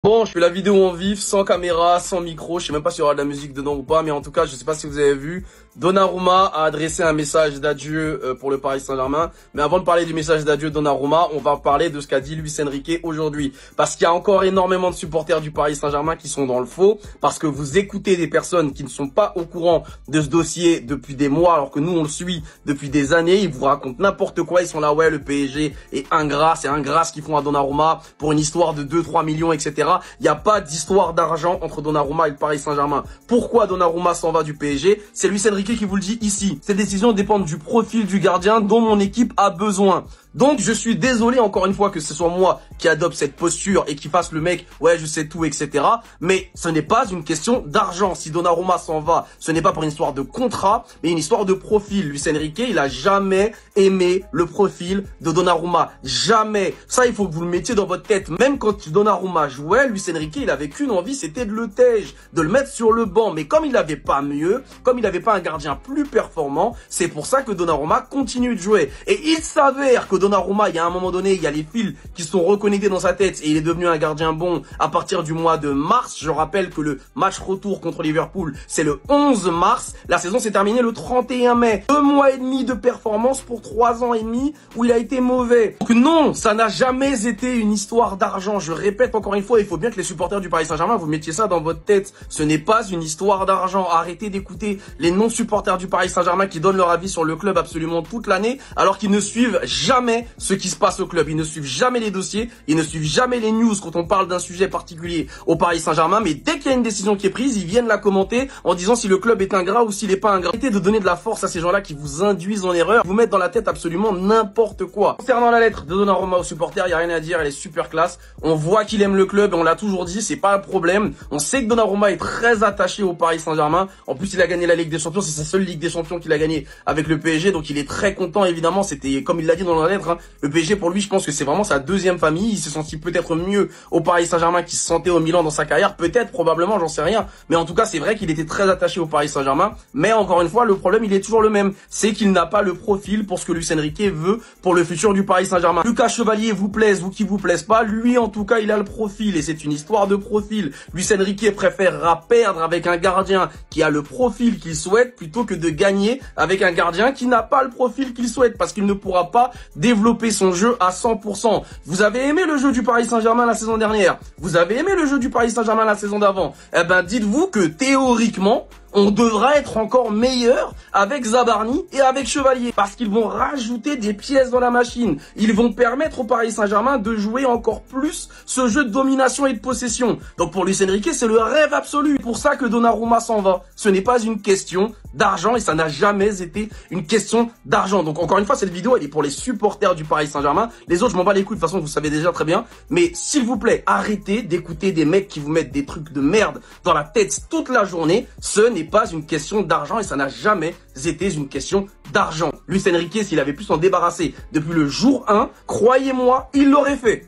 Bon, je fais la vidéo en vif, sans caméra, sans micro, je sais même pas s'il y aura de la musique dedans ou pas, mais en tout cas, je sais pas si vous avez vu, Donnarumma a adressé un message d'adieu pour le Paris Saint-Germain. Mais avant de parler du message d'adieu de Donnarumma, on va parler de ce qu'a dit Luis Enrique aujourd'hui. Parce qu'il y a encore énormément de supporters du Paris Saint-Germain qui sont dans le faux, parce que vous écoutez des personnes qui ne sont pas au courant de ce dossier depuis des mois, alors que nous on le suit depuis des années, ils vous racontent n'importe quoi, ils sont là, ouais, le PSG est ingrat, c'est ingrat ce qu'ils font à Donnarumma pour une histoire de 2-3 millions, etc. Il n'y a pas d'histoire d'argent entre Donnarumma et le Paris Saint-Germain. Pourquoi Donnarumma s'en va du PSG? C'est Luis Enrique qui vous le dit ici. Ces décisions dépendent du profil du gardien dont mon équipe a besoin. Donc je suis désolé encore une fois que ce soit moi qui adopte cette posture et qui fasse le mec, ouais je sais tout, etc. Mais ce n'est pas une question d'argent. Si Donnarumma s'en va, ce n'est pas pour une histoire de contrat, mais une histoire de profil. Luis Enrique, il a jamais aimé le profil de Donnarumma. Jamais. Ça, il faut que vous le mettiez dans votre tête. Même quand Donnarumma jouait, Luis Enrique, il avait qu'une envie, c'était de le tège, de le mettre sur le banc. Mais comme il n'avait pas mieux, comme il n'avait pas un gardien plus performant, c'est pour ça que Donnarumma continue de jouer. Et il s'avère que Donnarumma, il y a un moment donné, il y a les fils qui sont reconnectés dans sa tête et il est devenu un gardien bon à partir du mois de mars. Je rappelle que le match retour contre Liverpool, c'est le 11 mars. La saison s'est terminée le 31 mai. 2 mois et demi de performance pour 3 ans et demi où il a été mauvais. Donc non, ça n'a jamais été une histoire d'argent. Je répète encore une fois, il faut bien que les supporters du Paris Saint-Germain, vous mettiez ça dans votre tête. Ce n'est pas une histoire d'argent. Arrêtez d'écouter les non-supporters du Paris Saint-Germain qui donnent leur avis sur le club absolument toute l'année alors qu'ils ne suivent jamais ce qui se passe au club. Ils ne suivent jamais les dossiers, ils ne suivent jamais les news quand on parle d'un sujet particulier au Paris Saint-Germain, mais dès qu'il y a une décision qui est prise, ils viennent la commenter en disant si le club est ingrat ou s'il n'est pas ingrat. Arrêtez de donner de la force à ces gens-là qui vous induisent en erreur, vous mettent dans la tête absolument n'importe quoi. Concernant la lettre de Donnarumma aux supporters, il n'y a rien à dire, elle est super classe. On voit qu'il aime le club et on l'a toujours dit, c'est pas un problème. On sait que Donnarumma est très attaché au Paris Saint-Germain. En plus, il a gagné la Ligue des Champions, c'est sa seule Ligue des Champions qu'il a gagné avec le PSG, donc il est très content évidemment. C'était comme il l'a dit dans la lettre, hein, le PSG pour lui, je pense que c'est vraiment sa deuxième famille. Il se sentit peut-être mieux au Paris Saint-Germain qu'il se sentait au Milan dans sa carrière. Peut-être, probablement, j'en sais rien. Mais en tout cas, c'est vrai qu'il était très attaché au Paris Saint-Germain. Mais encore une fois, le problème, il est toujours le même. C'est qu'il n'a pas le profil pour ce que Luis Enrique veut pour le futur du Paris Saint-Germain. Lucas Chevalier vous plaise ou qui vous plaise pas, lui, en tout cas, il a le profil. Et c'est une histoire de profil. Luis Enrique préférera perdre avec un gardien qui a le profil qu'il souhaite plutôt que de gagner avec un gardien qui n'a pas le profil qu'il souhaite parce qu'il ne pourra pas développer son jeu à 100%. Vous avez aimé le jeu du Paris Saint-Germain la saison dernière. Vous avez aimé le jeu du Paris Saint-Germain la saison d'avant. Eh ben, dites-vous que théoriquement, on devra être encore meilleur avec Zabarni et avec Chevalier parce qu'ils vont rajouter des pièces dans la machine. Ils vont permettre au Paris Saint-Germain de jouer encore plus ce jeu de domination et de possession. Donc pour Luis Enrique, c'est le rêve absolu. C'est pour ça que Donnarumma s'en va. Ce n'est pas une question d'argent et ça n'a jamais été une question d'argent. Donc encore une fois, cette vidéo, elle est pour les supporters du Paris Saint-Germain. Les autres, je m'en bats les couilles. De toute façon, vous savez déjà très bien. Mais s'il vous plaît, arrêtez d'écouter des mecs qui vous mettent des trucs de merde dans la tête toute la journée. Ce n'est pas une question d'argent et ça n'a jamais été une question d'argent. Luis Enrique, s'il avait pu s'en débarrasser depuis le jour 1, croyez-moi, il l'aurait fait.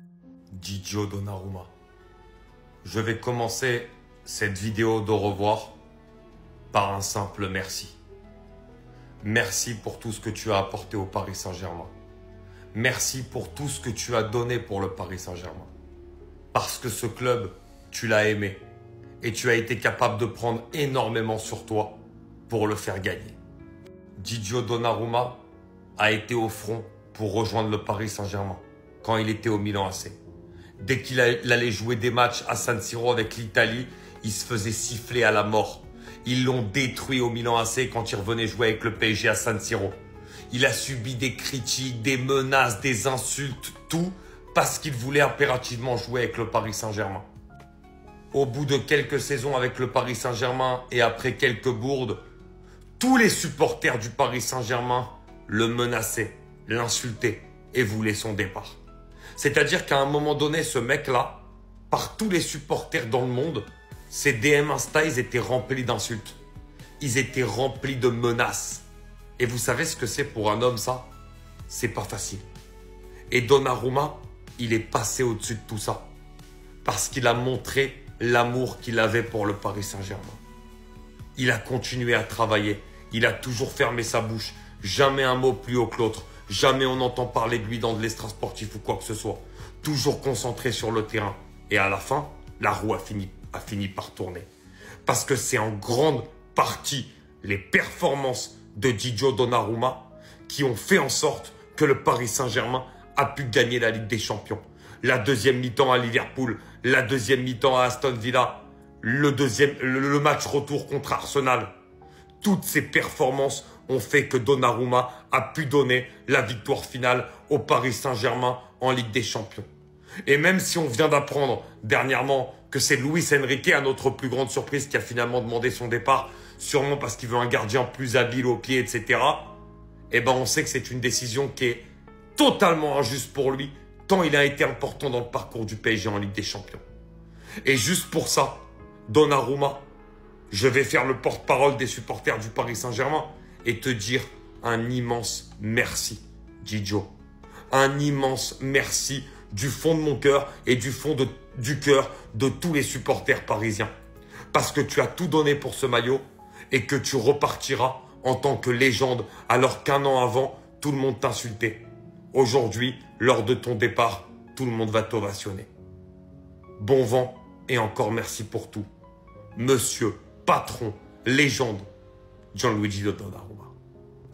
Gigio Donnarumma. Je vais commencer cette vidéo d'au revoir par un simple merci. Merci pour tout ce que tu as apporté au Paris Saint-Germain. Merci pour tout ce que tu as donné pour le Paris Saint-Germain. Parce que ce club, tu l'as aimé. Et tu as été capable de prendre énormément sur toi pour le faire gagner. Gigio Donnarumma a été au front pour rejoindre le Paris Saint-Germain quand il était au Milan AC. Dès qu'il allait jouer des matchs à San Siro avec l'Italie, il se faisait siffler à la mort. Ils l'ont détruit au Milan AC quand il revenait jouer avec le PSG à San Siro. Il a subi des critiques, des menaces, des insultes, tout parce qu'il voulait impérativement jouer avec le Paris Saint-Germain. Au bout de quelques saisons avec le Paris Saint-Germain et après quelques bourdes, tous les supporters du Paris Saint-Germain le menaçaient, l'insultaient et voulaient son départ. C'est-à-dire qu'à un moment donné, ce mec-là, par tous les supporters dans le monde, ses DM Insta, ils étaient remplis d'insultes. Ils étaient remplis de menaces. Et vous savez ce que c'est pour un homme, ça? C'est pas facile. Et Donnarumma, il est passé au-dessus de tout ça. Parce qu'il a montré l'amour qu'il avait pour le Paris Saint-Germain. Il a continué à travailler. Il a toujours fermé sa bouche. Jamais un mot plus haut que l'autre. Jamais on entend parler de lui dans de l'extra sportif ou quoi que ce soit. Toujours concentré sur le terrain. Et à la fin, la roue a fini par tourner. Parce que c'est en grande partie les performances de Gigio Donnarumma qui ont fait en sorte que le Paris Saint-Germain a pu gagner la Ligue des Champions. La deuxième mi-temps à Liverpool, la deuxième mi-temps à Aston Villa, le match retour contre Arsenal. Toutes ces performances ont fait que Donnarumma a pu donner la victoire finale au Paris Saint-Germain en Ligue des Champions. Et même si on vient d'apprendre dernièrement que c'est Luis Enrique, à notre plus grande surprise, qui a finalement demandé son départ, sûrement parce qu'il veut un gardien plus habile au pied, etc. Eh ben on sait que c'est une décision qui est totalement injuste pour lui, tant il a été important dans le parcours du PSG en Ligue des Champions. Et juste pour ça, Donnarumma, je vais faire le porte-parole des supporters du Paris Saint-Germain et te dire un immense merci, Gigio. Un immense merci du fond de mon cœur et du fond du cœur de tous les supporters parisiens. Parce que tu as tout donné pour ce maillot et que tu repartiras en tant que légende alors qu'un an avant, tout le monde t'insultait. Aujourd'hui, lors de ton départ, tout le monde va t'ovationner. Bon vent et encore merci pour tout. Monsieur, patron, légende, Gianluigi Donnarumma.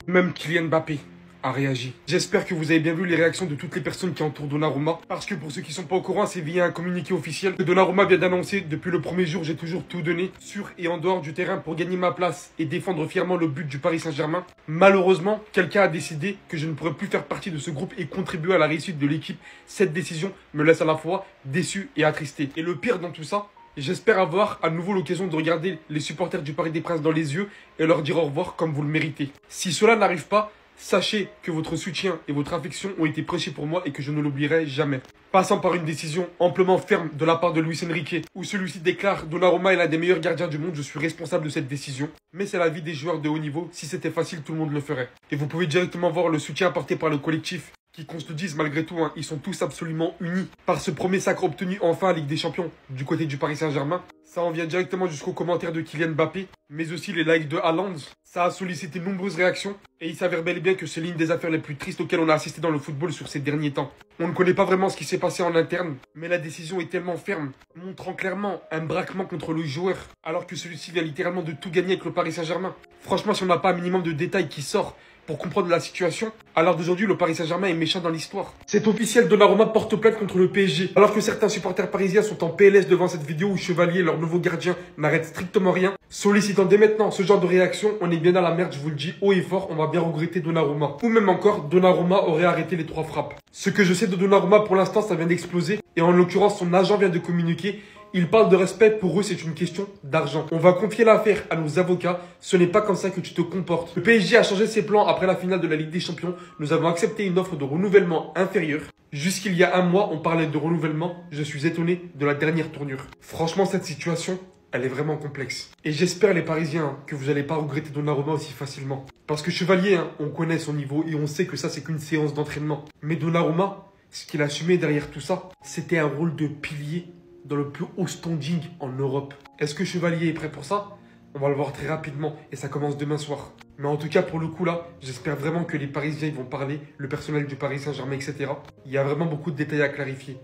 Même Kylian Mbappé a réagi. J'espère que vous avez bien vu les réactions de toutes les personnes qui entourent Donnarumma. Parce que pour ceux qui ne sont pas au courant, c'est via un communiqué officiel que Donnarumma vient d'annoncer. Depuis le premier jour, j'ai toujours tout donné sur et en dehors du terrain pour gagner ma place et défendre fièrement le but du Paris Saint-Germain. Malheureusement, quelqu'un a décidé que je ne pourrais plus faire partie de ce groupe et contribuer à la réussite de l'équipe. Cette décision me laisse à la fois déçu et attristé. Et le pire dans tout ça, j'espère avoir à nouveau l'occasion de regarder les supporters du Parc des Princes dans les yeux et leur dire au revoir comme vous le méritez. Si cela n'arrive pas, sachez que votre soutien et votre affection ont été prêchés pour moi et que je ne l'oublierai jamais. Passant par une décision amplement ferme de la part de Luis Enrique, où celui-ci déclare Donnarumma est l'un des meilleurs gardiens du monde, je suis responsable de cette décision. Mais c'est la vie des joueurs de haut niveau, si c'était facile, tout le monde le ferait. Et vous pouvez directement voir le soutien apporté par le collectif, qui, qu'on se le dise malgré tout, ils sont tous absolument unis par ce premier sacre obtenu enfin à Ligue des Champions du côté du Paris Saint-Germain. Ça en vient directement jusqu'aux commentaires de Kylian Mbappé, mais aussi les likes de Haaland. Ça a sollicité de nombreuses réactions et il s'avère bel et bien que c'est l'une des affaires les plus tristes auxquelles on a assisté dans le football sur ces derniers temps. On ne connaît pas vraiment ce qui s'est passé en interne, mais la décision est tellement ferme, montrant clairement un braquement contre le joueur, alors que celui-ci vient littéralement de tout gagner avec le Paris Saint-Germain. Franchement, si on n'a pas un minimum de détails qui sort pour comprendre la situation, alors d'aujourd'hui, le Paris Saint-Germain est méchant dans l'histoire. C'est officiel, Donnarumma porte plainte contre le PSG. Alors que certains supporters parisiens sont en PLS devant cette vidéo où Chevalier, leur nouveau gardien, n'arrête strictement rien. Sollicitant dès maintenant ce genre de réaction, on est bien dans la merde, je vous le dis haut et fort, on va bien regretter Donnarumma. Ou même encore, Donnarumma aurait arrêté les 3 frappes. Ce que je sais de Donnarumma pour l'instant, ça vient d'exploser. Et en l'occurrence, son agent vient de communiquer. Il parle de respect, pour eux c'est une question d'argent. On va confier l'affaire à nos avocats, ce n'est pas comme ça que tu te comportes. Le PSG a changé ses plans après la finale de la Ligue des Champions. Nous avons accepté une offre de renouvellement inférieure. Jusqu'il y a un mois, on parlait de renouvellement. Je suis étonné de la dernière tournure. Franchement, cette situation, elle est vraiment complexe. Et j'espère les Parisiens que vous n'allez pas regretter Donnarumma aussi facilement. Parce que Chevalier, on connaît son niveau et on sait que ça c'est qu'une séance d'entraînement. Mais Donnarumma, ce qu'il a assumé derrière tout ça, c'était un rôle de pilier dans le plus haut standing en Europe. Est-ce que Chevalier est prêt pour ça? On va le voir très rapidement et ça commence demain soir. Mais en tout cas, pour le coup là, j'espère vraiment que les Parisiens ils vont parler, le personnel du Paris Saint-Germain, etc. Il y a vraiment beaucoup de détails à clarifier.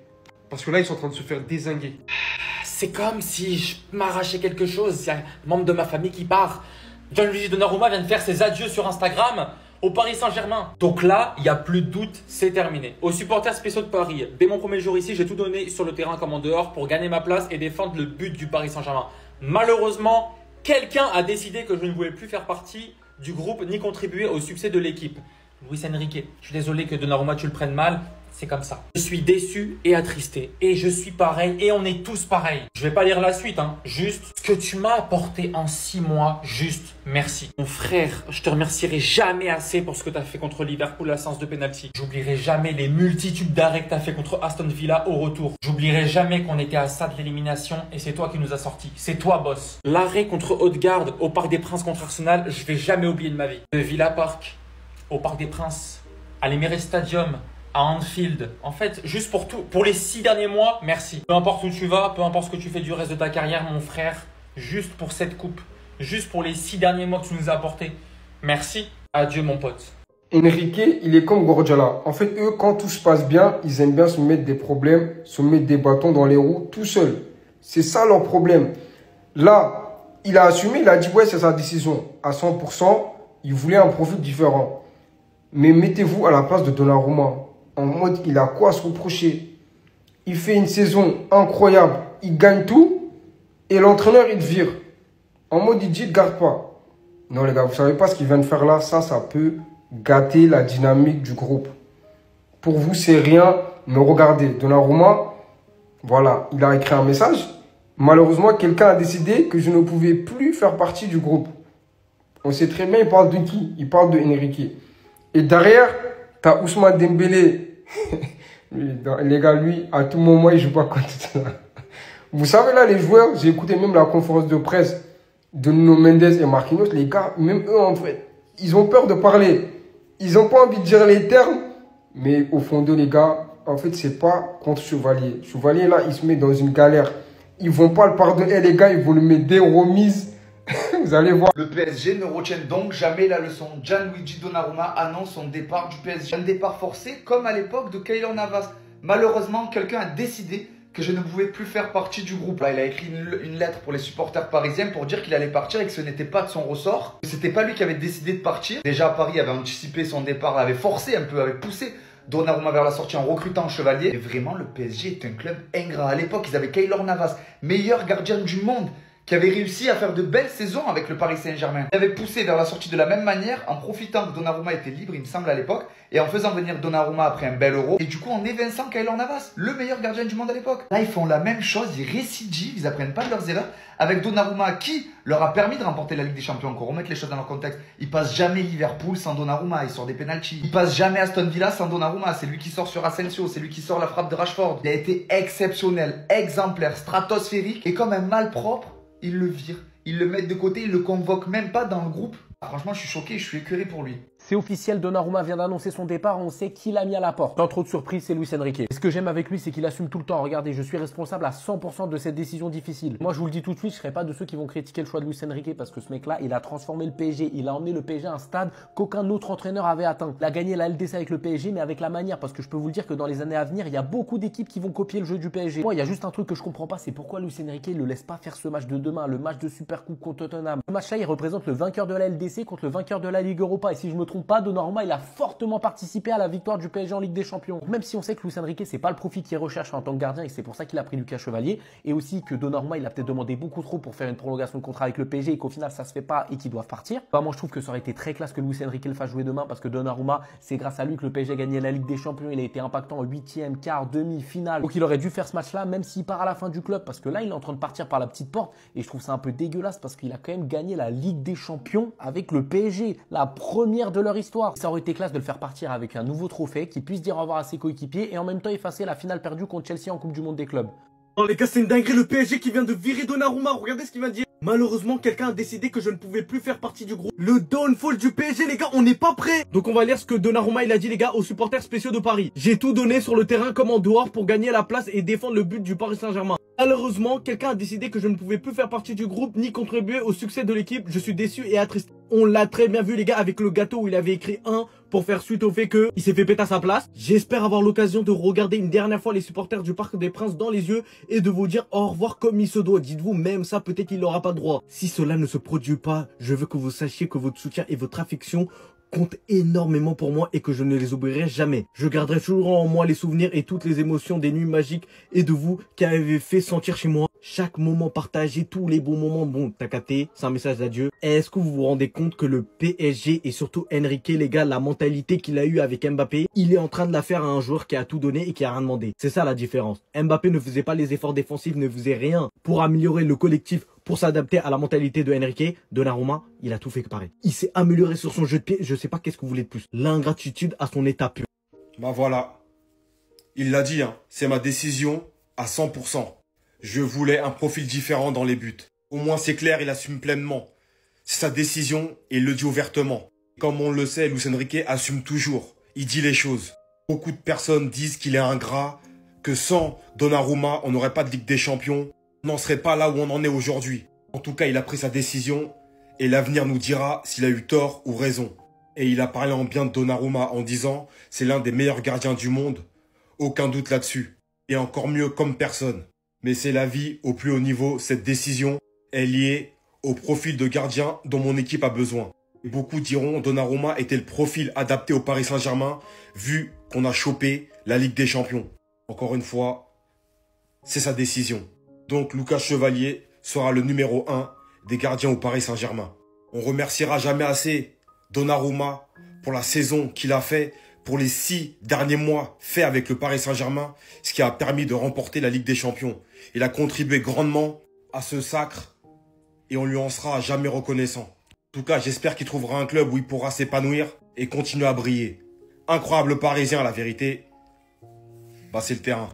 Parce que là, ils sont en train de se faire dézinguer. C'est comme si je m'arrachais quelque chose. Il y a un membre de ma famille qui part. Gianluigi Donnarumma vient de faire ses adieux sur Instagram au Paris Saint-Germain. Donc là, il n'y a plus de doute, c'est terminé. Aux supporters spéciaux de Paris, dès mon premier jour ici, j'ai tout donné sur le terrain comme en dehors pour gagner ma place et défendre le but du Paris Saint-Germain. Malheureusement, quelqu'un a décidé que je ne voulais plus faire partie du groupe ni contribuer au succès de l'équipe. Luis Enrique, je suis désolé que Donnarumma tu le prennes mal. C'est comme ça. Je suis déçu et attristé. Et je suis pareil. Et on est tous pareils. Je vais pas lire la suite. Juste ce que tu m'as apporté en 6 mois. Juste merci. Mon frère, je te remercierai jamais assez pour ce que tu as fait contre Liverpool à la séance de penalty. J'oublierai jamais les multitudes d'arrêts que tu as fait contre Aston Villa au retour. J'oublierai jamais qu'on était à ça de l'élimination. Et c'est toi qui nous as sortis. C'est toi, boss. L'arrêt contre Haute-Garde au Parc des Princes contre Arsenal, je vais jamais oublier de ma vie. De Villa Park au Parc des Princes, à l'Emirates Stadium, à Anfield. En fait, juste pour tout, pour les 6 derniers mois, merci. Peu importe où tu vas, peu importe ce que tu fais du reste de ta carrière, mon frère, juste pour cette coupe, juste pour les 6 derniers mois que tu nous as apportés, merci. Adieu, mon pote. Enrique, il est comme Guardiola. En fait, eux, quand tout se passe bien, ils aiment bien se mettre des problèmes, se mettre des bâtons dans les roues tout seuls. C'est ça leur problème. Là, il a assumé, il a dit ouais, c'est sa décision. À 100%, il voulait un profil différent. Mais mettez-vous à la place de Donnarumma. En mode, il a quoi à se reprocher? Il fait une saison incroyable. Il gagne tout. Et l'entraîneur, il te vire. En mode, il dit, il ne garde pas. Non, les gars, vous ne savez pas ce qu'il vient de faire là. Ça peut gâter la dynamique du groupe. Pour vous, c'est rien. Mais regardez, Donnarumma, voilà, il a écrit un message. Malheureusement, quelqu'un a décidé que je ne pouvais plus faire partie du groupe. On sait très bien, il parle de qui? Il parle de Enrique. Et derrière, tu as Ousmane Dembélé. Les gars, lui, à tout moment, il ne joue pas contre ça. Vous savez, là, les joueurs, j'ai écouté même la conférence de presse de Nuno Mendes et Marquinhos. Les gars, même eux, en fait, ils ont peur de parler. Ils n'ont pas envie de dire les termes. Mais au fond d'eux, les gars, en fait, c'est pas contre Chevalier. Chevalier, là, il se met dans une galère. Ils vont pas le pardonner, les gars. Ils vont le mettre des remises. Vous allez voir. Le PSG ne retient donc jamais la leçon. Gianluigi Donnarumma annonce son départ du PSG. Un départ forcé comme à l'époque de Keylor Navas. Malheureusement, quelqu'un a décidé que je ne pouvais plus faire partie du groupe. Là, il a écrit une lettre pour les supporters parisiens pour dire qu'il allait partir et que ce n'était pas de son ressort. C'était pas lui qui avait décidé de partir. Déjà, Paris avait anticipé son départ, avait forcé un peu, avait poussé Donnarumma vers la sortie en recrutant Chevalier. Et vraiment, le PSG est un club ingrat. À l'époque, ils avaient Keylor Navas, meilleur gardien du monde, qui avait réussi à faire de belles saisons avec le Paris Saint-Germain. Il avait poussé vers la sortie de la même manière en profitant que Donnarumma était libre, il me semble, à l'époque, et en faisant venir Donnarumma après un bel Euro, et du coup en évinçant Keylor Navas, le meilleur gardien du monde à l'époque. Là, ils font la même chose, ils récidivent, ils apprennent pas de leurs erreurs, avec Donnarumma qui leur a permis de remporter la Ligue des Champions. Encore remettre les choses dans leur contexte. Il passe jamais Liverpool sans Donnarumma, il sort des pénaltys. Il passe jamais Aston Villa sans Donnarumma, c'est lui qui sort sur Asensio, c'est lui qui sort la frappe de Rashford. Il a été exceptionnel, exemplaire, stratosphérique, et comme un malpropre, ils le virent. Ils le mettent de côté, ils le convoquent même pas dans le groupe. Ah, franchement, je suis choqué, je suis écœuré pour lui. C'est officiel, Donnarumma vient d'annoncer son départ, on sait qui l'a mis à la porte. Sans trop de surprise, c'est Luis Enrique. Et ce que j'aime avec lui, c'est qu'il assume tout le temps. Regardez, je suis responsable à 100% de cette décision difficile. Moi, je vous le dis tout de suite, je ne serai pas de ceux qui vont critiquer le choix de Luis Enrique parce que ce mec-là, il a transformé le PSG. Il a emmené le PSG à un stade qu'aucun autre entraîneur avait atteint. Il a gagné la LDC avec le PSG, mais avec la manière. Parce que je peux vous le dire que dans les années à venir, il y a beaucoup d'équipes qui vont copier le jeu du PSG. Moi, il y a juste un truc que je comprends pas, c'est pourquoi Luis Enrique ne le laisse pas faire ce match de demain, le match de Super Coupe contre Tottenham. Ce match-là, il représente le vainqueur de la LDC contre le vainqueur de la Ligue Europa. Et si je me trompe pas, Donnarumma, il a fortement participé à la victoire du PSG en Ligue des Champions. Même si on sait que Luis Enrique, c'est pas le profit qu'il recherche en tant que gardien et c'est pour ça qu'il a pris Lucas Chevalier, et aussi que Donnarumma, il a peut-être demandé beaucoup trop pour faire une prolongation de contrat avec le PSG et qu'au final ça se fait pas et qu'ils doivent partir. Bah, moi je trouve que ça aurait été très classe que Luis Enrique le fasse jouer demain parce que Donnarumma, c'est grâce à lui que le PSG a gagné la Ligue des Champions. Il a été impactant en 8e, quart, demi, finale. Donc il aurait dû faire ce match-là même s'il part à la fin du club parce que là il est en train de partir par la petite porte et je trouve ça un peu dégueulasse parce qu'il a quand même gagné la Ligue des Champions avec le PSG, la première de leur histoire. Ça aurait été classe de le faire partir avec un nouveau trophée, qui puisse dire au revoir à ses coéquipiers et en même temps effacer la finale perdue contre Chelsea en Coupe du Monde des clubs. Oh les gars, c'est une dinguerie, le PSG qui vient de virer Donnarumma, regardez ce qu'il vient de dire. Malheureusement, quelqu'un a décidé que je ne pouvais plus faire partie du groupe. Le downfall du PSG, les gars, on n'est pas prêts. Donc on va lire ce que Donnarumma il a dit, les gars, aux supporters spéciaux de Paris. J'ai tout donné sur le terrain comme en dehors pour gagner la place et défendre le but du Paris Saint-Germain. Malheureusement, quelqu'un a décidé que je ne pouvais plus faire partie du groupe ni contribuer au succès de l'équipe. Je suis déçu et attristé. On l'a très bien vu, les gars, avec le gâteau où il avait écrit 1 pour faire suite au fait qu'il s'est fait péter à sa place. J'espère avoir l'occasion de regarder une dernière fois les supporters du Parc des Princes dans les yeux et de vous dire au revoir comme il se doit. Dites-vous, même ça, peut-être qu'il n'aura pas le droit. Si cela ne se produit pas, je veux que vous sachiez que votre soutien et votre affection comptent énormément pour moi et que je ne les oublierai jamais. Je garderai toujours en moi les souvenirs et toutes les émotions des nuits magiques et de vous qui avez fait sentir chez moi chaque moment partagé, tous les bons moments. Bon, t'as capté, c'est un message d'adieu. Est-ce que vous vous rendez compte que le PSG et surtout Enrique, les gars, la mentalité qu'il a eue avec Mbappé, il est en train de la faire à un joueur qui a tout donné et qui a rien demandé. C'est ça la différence. Mbappé ne faisait pas les efforts défensifs, ne faisait rien pour améliorer le collectif, pour s'adapter à la mentalité de Enrique. Donnarumma, il a tout fait que pareil. Il s'est amélioré sur son jeu de pied, je sais pas qu'est-ce que vous voulez de plus. L'ingratitude à son état pur. Bah voilà, il l'a dit, hein, c'est ma décision à 100%. Je voulais un profil différent dans les buts. Au moins c'est clair, il assume pleinement. C'est sa décision et il le dit ouvertement. Comme on le sait, Luis Enrique assume toujours. Il dit les choses. Beaucoup de personnes disent qu'il est ingrat, que sans Donnarumma, on n'aurait pas de Ligue des Champions. On n'en serait pas là où on en est aujourd'hui. En tout cas, il a pris sa décision et l'avenir nous dira s'il a eu tort ou raison. Et il a parlé en bien de Donnarumma en disant c'est l'un des meilleurs gardiens du monde. Aucun doute là-dessus. Et encore mieux comme personne. Mais c'est la vie au plus haut niveau. Cette décision est liée au profil de gardien dont mon équipe a besoin. Beaucoup diront Donnarumma était le profil adapté au Paris Saint-Germain vu qu'on a chopé la Ligue des Champions. Encore une fois, c'est sa décision. Donc Lucas Chevalier sera le numéro 1 des gardiens au Paris Saint-Germain. On remerciera jamais assez Donnarumma pour la saison qu'il a fait, pour les 6 derniers mois faits avec le Paris Saint-Germain, ce qui a permis de remporter la Ligue des Champions. Il a contribué grandement à ce sacre et on lui en sera jamais reconnaissant. En tout cas, j'espère qu'il trouvera un club où il pourra s'épanouir et continuer à briller. Incroyable Parisien, la vérité. Bah, c'est le terrain.